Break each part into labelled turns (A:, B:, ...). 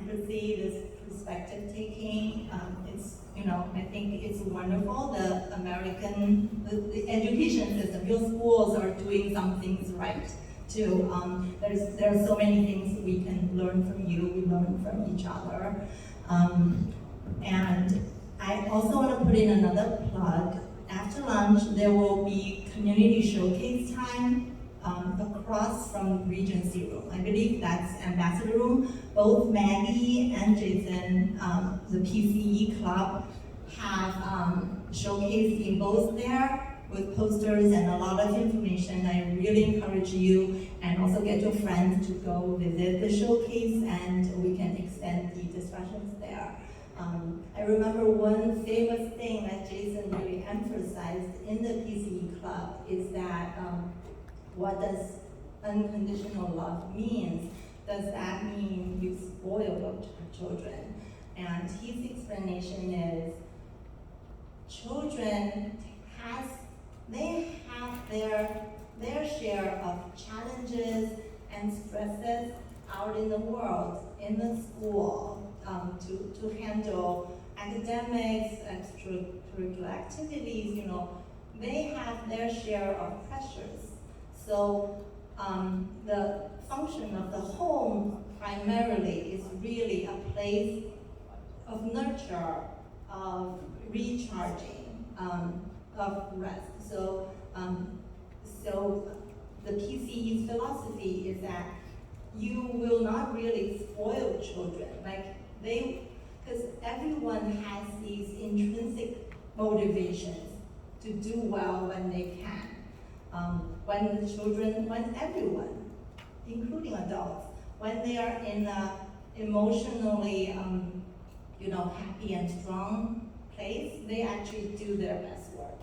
A: empathy, this perspective taking. I think it's wonderful. The the education system, your schools are doing some things right too. There are so many things we can learn from you. We learn from each other. And I also want to put in another plug. After lunch, there will be community showcase time across from Regency Room. I believe that's Ambassador Room. Both Maggie and Jason, the PCE Club, have showcased in both there with posters and a lot of information. I really encourage you, and also get your friends to go visit the showcase, and we can extend the discussions there. I remember one famous thing that Jason really emphasized in the PCE Club is that what does unconditional love means? Does that mean you spoil your children? And his explanation is children have their share of challenges and stresses out in the world, in the school, to handle academics, extracurricular activities. They have their share of pressures. So the function of the home primarily is really a place of nurture, of recharging, of rest. So the PCE's philosophy is that you will not really spoil children, because everyone has these intrinsic motivations to do well when they can. When everyone, including adults, when they are in a emotionally, happy and strong place, they actually do their best work.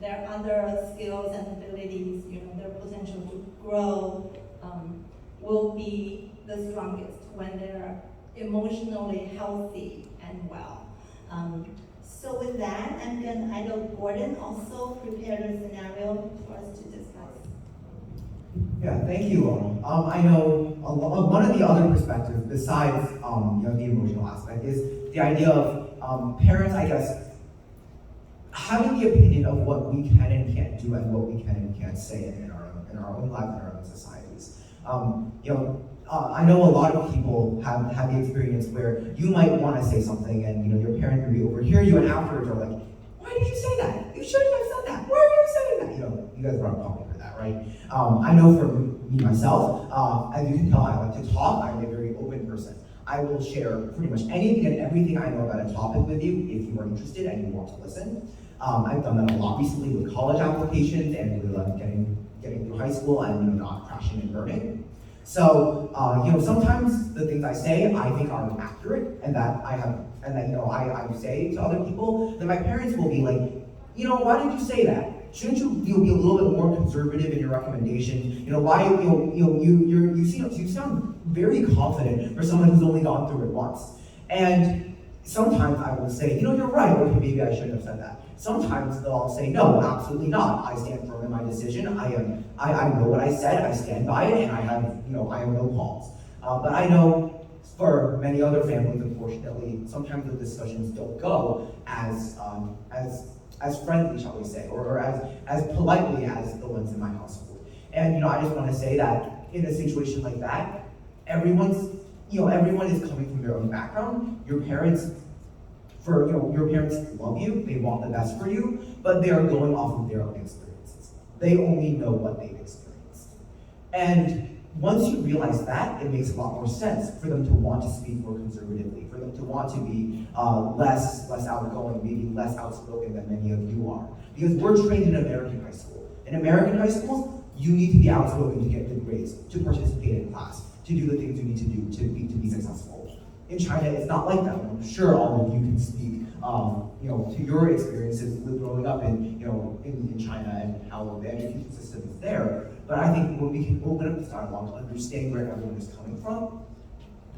A: Their other skills and abilities, their potential to grow, will be the strongest when they're emotionally healthy and well. So with that, I know Gordon also prepared a scenario for us to discuss.
B: Yeah, thank you, Lauren. I know one of the other perspectives besides the emotional aspect is the idea of parents, I guess, having the opinion of what we can and can't do and what we can and can't say in our own lives, in our own societies. I know a lot of people have had the experience where you might want to say something and your parent will overhear you, and afterwards are like, "Why did you say that? You shouldn't have said that. Why are you saying that?" You guys are probably heard that, right? I know for me myself, as you can tell, I like to talk. I'm a very open person. I will share pretty much anything and everything I know about a topic with you if you are interested and you want to listen. I've done that a lot recently with college applications and with getting through high school and not crashing and burning. So sometimes the things I say I think are accurate and that I say to other people, then my parents will be like, why did you say that? Shouldn't you be a little bit more conservative in your recommendation? Why you sound very confident for someone who's only gone through it once. And sometimes I will say, you're right, okay, maybe I shouldn't have said that. Sometimes they'll say, no, absolutely not. I stand firm in my decision. I know what I said, I stand by it, and I have no qualms. But I know for many other families, unfortunately, sometimes the discussions don't go as friendly, shall we say, or as politely as the ones in my household. And I just want to say that in a situation like that, everyone is coming from their own background. Your parents love you, they want the best for you, but they are going off of their own experiences. They only know what they've experienced. And once you realize that, it makes a lot more sense for them to want to speak more conservatively, for them to want to be less outgoing, maybe less outspoken than many of you are. Because we're trained in American high school. In American high schools, you need to be outspoken to get good grades, to participate in class, to do the things you need to do to be successful. In China, it's not like that. I'm sure all of you can speak, to your experiences with growing up in China and how the education system is there. But I think when we can open up this dialogue to understand where everyone is coming from,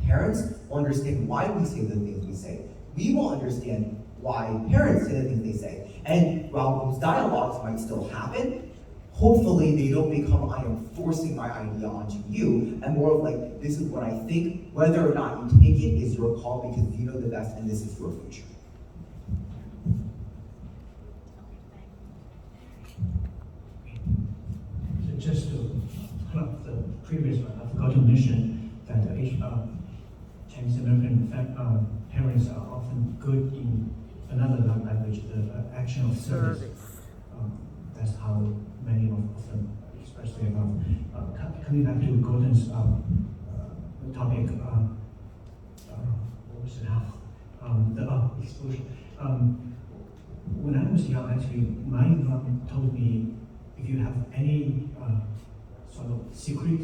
B: parents will understand why we say the things we say. We will understand why parents say the things they say. And while those dialogues might still happen, hopefully they don't become, I am forcing my idea onto you, and more of like, this is what I think, whether or not you take it is your call because you know the best and this is your future.
C: So just to pull up the previous one, I forgot to mention that Chinese American parents are often good in another language, the action of service. That's how many of them express their love. Coming back to Gordon's topic, what was it now? The exposure. When I was young, actually, my mom told me, if you have any sort of secret,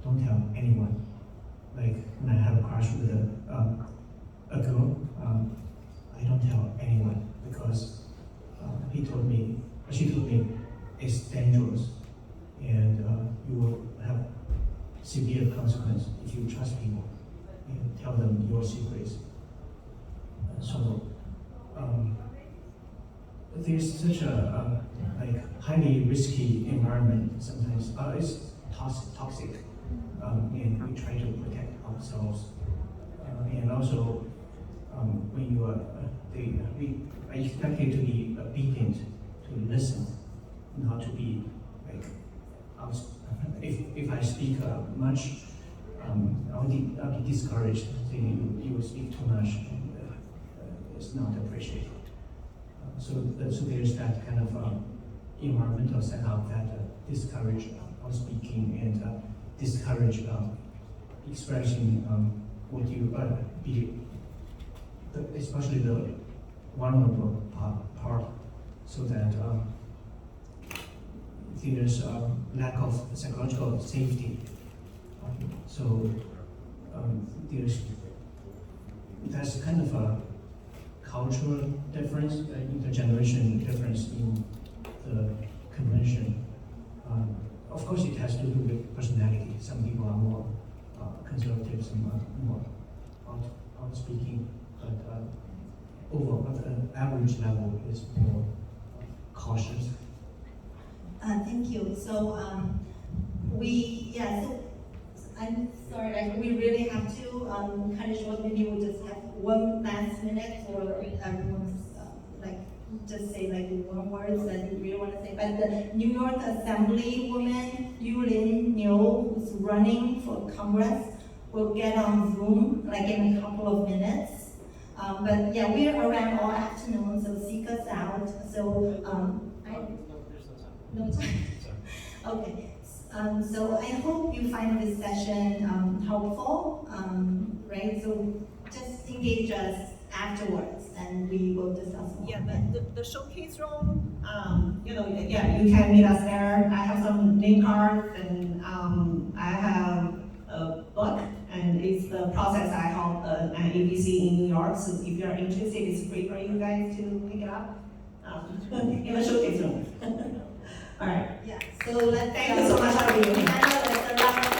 C: don't tell anyone. Like when I have a crush with a girl, I don't tell anyone because she told me it's dangerous and you will have severe consequence if you trust people and tell them your secrets. So there's such a like highly risky environment sometimes. It's toxic, and we try to protect ourselves. And also, when you are, I expect you to be obedient, to listen, not to be like, if I speak much, I'll be discouraged. You will speak too much, and it's not appreciated. So there's that kind of environmental setup that discourage speaking and discourage expressing what you be, especially the vulnerable part, so that there's a lack of psychological safety. So that's kind of a cultural difference, intergeneration difference in the convention. Of course, it has to do with personality. Some people are more conservative, some are more outspeaking, but overall, at the average level is more cautious.
A: Thank you. So I'm sorry, like we really have to kind of short. Maybe we'll just have one last minute for everyone's like just say like one words that you really want to say. But the New York Assemblywoman Yulin Niu, who's running for Congress, will get on Zoom like in a couple of minutes. But yeah, we're around all afternoon, so seek us out. So no time. Okay. So I hope you find this session helpful, right? So just engage us afterwards, and we will discuss more.
D: Yeah, the showcase room, you can meet us there. I have some name cards, and I have a book, and it's the process I help an ABC in New York. So if you're interested, it's free for you guys to pick it up in the showcase room. All right.
A: Yeah. So let's
D: Thank you so much, everyone.
A: Let's